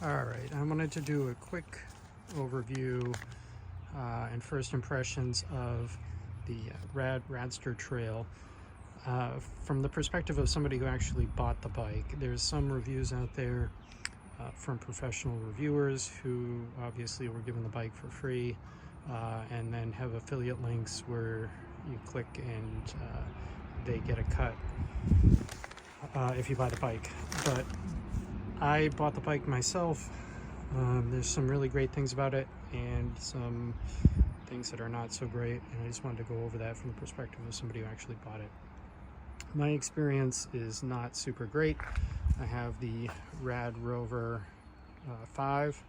All right, I wanted to do a quick overview and first impressions of the Radster Trail from the perspective of somebody who actually bought the bike. There's some reviews out there from professional reviewers who obviously were given the bike for free and then have affiliate links where you click and they get a cut if you buy the bike. But I bought the bike myself. There's some really great things about it and some things that are not so great, and I just wanted to go over that from the perspective of somebody who actually bought it. My experience is not super great. I have the Rad Rover 5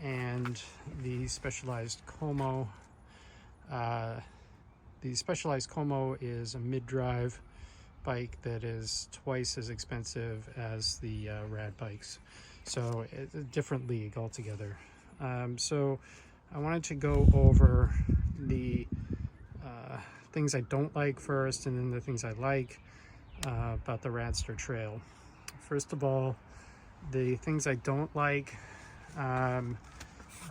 and the Specialized Como. The Specialized Como is a mid-drive bike that is twice as expensive as the Rad bikes, so it's a different league altogether. So I wanted to go over the things I don't like first, and then the things I like about the Radster Trail. First of all, the things I don't like, as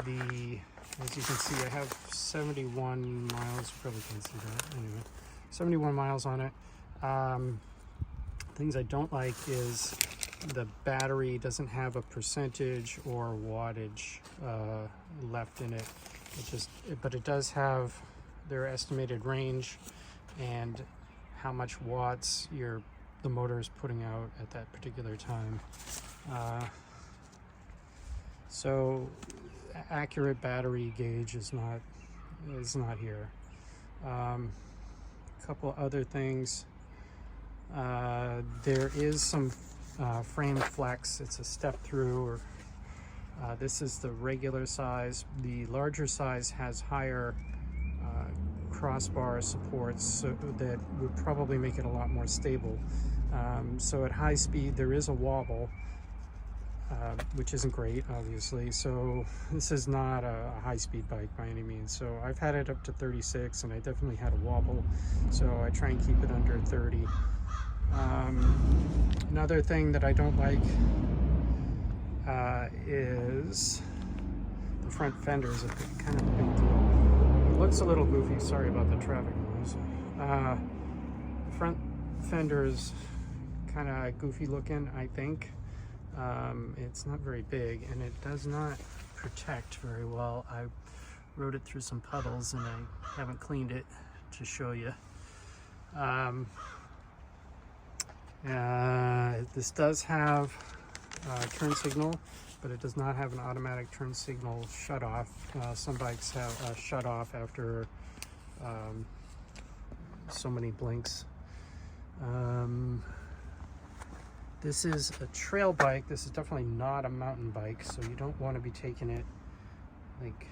you can see, I have 71 miles, you probably can't see that, anyway, 71 miles on it. Things I don't like is the battery doesn't have a percentage or wattage left in it. But it does have their estimated range and how much watts the motor is putting out at that particular time. So accurate battery gauge is not here. A couple other things. There is some frame flex. It's a step through, or this is the regular size. The larger size has higher crossbar supports, so that would probably make it a lot more stable. So at high speed there is a wobble, which isn't great, obviously. So this is not a high-speed bike by any means. So I've had it up to 36 and I definitely had a wobble, so I try and keep it under 30. Another thing that I don't like is the front fenders. It's kind of a big deal. It looks a little goofy, sorry about the traffic noise. The front fenders kind of goofy looking, I think. It's not very big and it does not protect very well. I rode it through some puddles and I haven't cleaned it to show you. This does have a turn signal, but it does not have an automatic turn signal shut off. Some bikes have a shut off after so many blinks. This is a trail bike. This is definitely not a mountain bike, so you don't want to be taking it like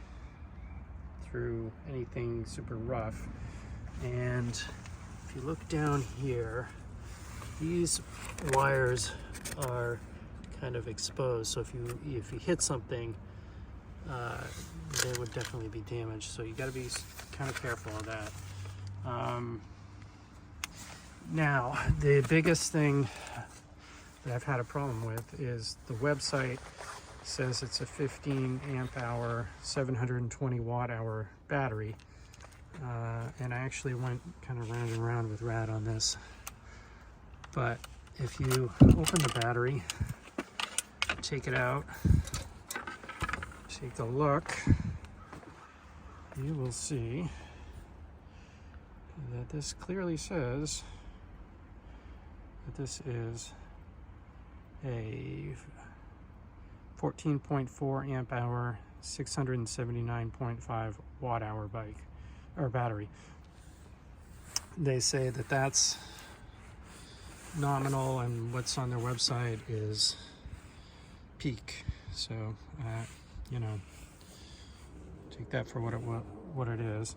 through anything super rough. And if you look down here, these wires are kind of exposed, so if you hit something, they would definitely be damaged, so you got to be kind of careful of that. Now, the biggest thing that I've had a problem with is the website says it's a 15 amp hour 720 watt hour battery, and I actually went kind of round and round with Rad on this. But if you open the battery, take it out, take a look, you will see that this clearly says that this is a 14.4 amp hour 679.5 watt hour bike or battery. They say that that's nominal, and what's on their website is peak, so you know, take that for what it is.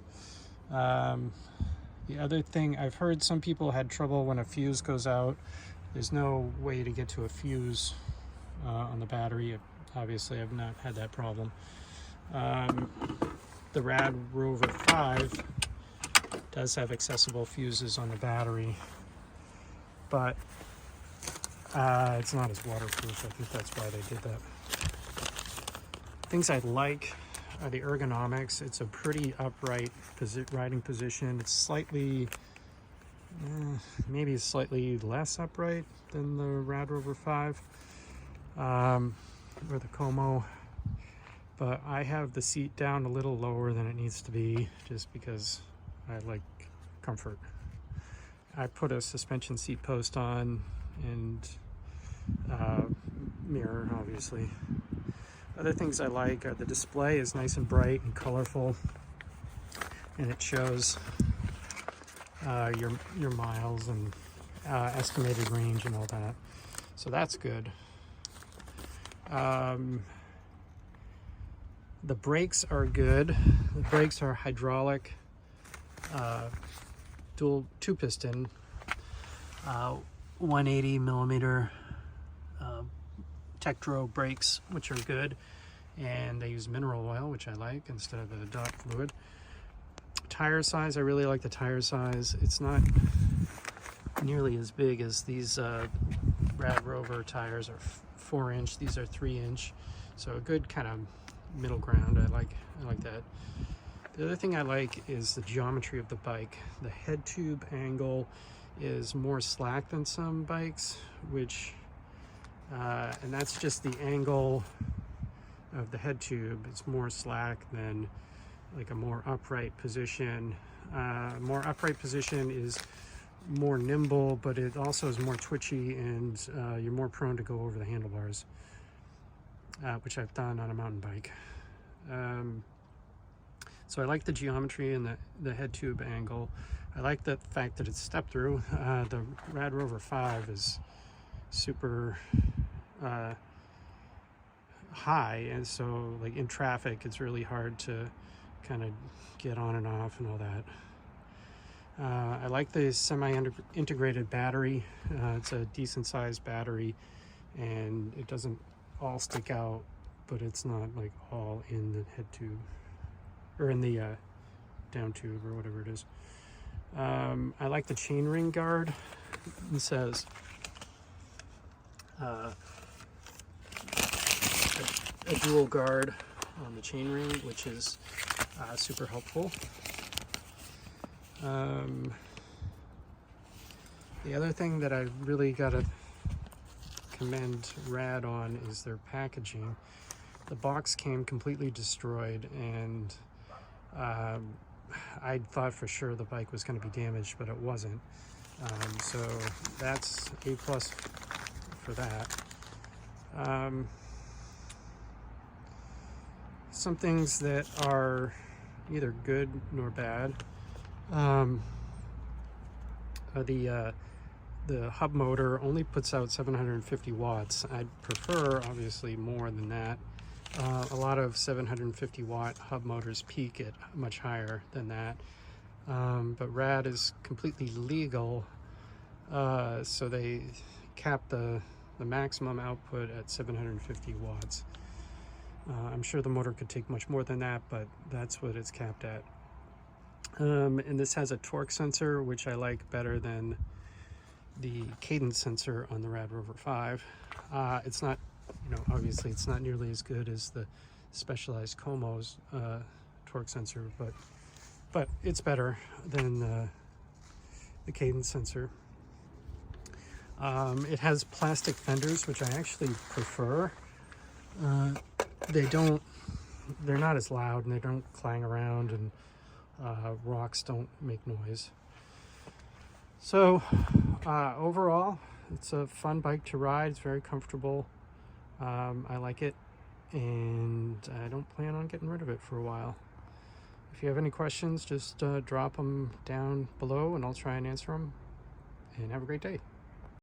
The other thing, I've heard some people had trouble when a fuse goes out. There's no way to get to a fuse on the battery. Obviously I've not had that problem. The Rad Rover 5 does have accessible fuses on the battery, but it's not as waterproof. I think that's why they did that. Things I like are the ergonomics. It's a pretty upright riding position. It's slightly, maybe slightly less upright than the Rad Rover 5 or the Como, but I have the seat down a little lower than it needs to be just because I like comfort. I put a suspension seat post on and mirror, obviously. Other things I like are the display is nice and bright and colorful, and it shows your miles and estimated range and all that. So that's good. The brakes are good. The brakes are hydraulic, dual 2-piston, 180 millimeter Tektro brakes, which are good, and they use mineral oil, which I like, instead of the dot fluid. Tire size, I really like the tire size. It's not nearly as big as these Rad Rover tires are 4-inch. These are 3-inch, so a good kind of middle ground. I like that. The other thing I like is the geometry of the bike. The head tube angle is more slack than some bikes, which and that's just the angle of the head tube. It's more slack than like a more upright position. More upright position is more nimble, but it also is more twitchy, and you're more prone to go over the handlebars, which I've done on a mountain bike. So I like the geometry and the head tube angle. I like the fact that it's step through. The Rad Rover 5 is super high, and so like in traffic it's really hard to kind of get on and off and all that. I like the semi-integrated battery. It's a decent sized battery, and it doesn't all stick out, but it's not like all in the head tube or in the down tube or whatever it is. I like the chainring guard. It says a dual guard on the chainring, which is super helpful. The other thing that I really gotta commend Rad on is their packaging. The box came completely destroyed, and I thought for sure the bike was going to be damaged, but it wasn't. So that's A+ for that. Some things that are neither good nor bad. The hub motor only puts out 750 watts. I'd prefer, obviously, more than that. A lot of 750 watt hub motors peak at much higher than that. But Rad is completely legal, so they cap the maximum output at 750 watts. I'm sure the motor could take much more than that, but that's what it's capped at. And this has a torque sensor, which I like better than the cadence sensor on the Rad Rover 5. It's not, obviously it's not nearly as good as the Specialized Como's torque sensor, but it's better than the cadence sensor. It has plastic fenders, which I actually prefer. They're not as loud, and they don't clang around, and rocks don't make noise. So overall, it's a fun bike to ride. It's very comfortable. I like it, and I don't plan on getting rid of it for a while. If you have any questions, just drop them down below, and I'll try and answer them. And have a great day.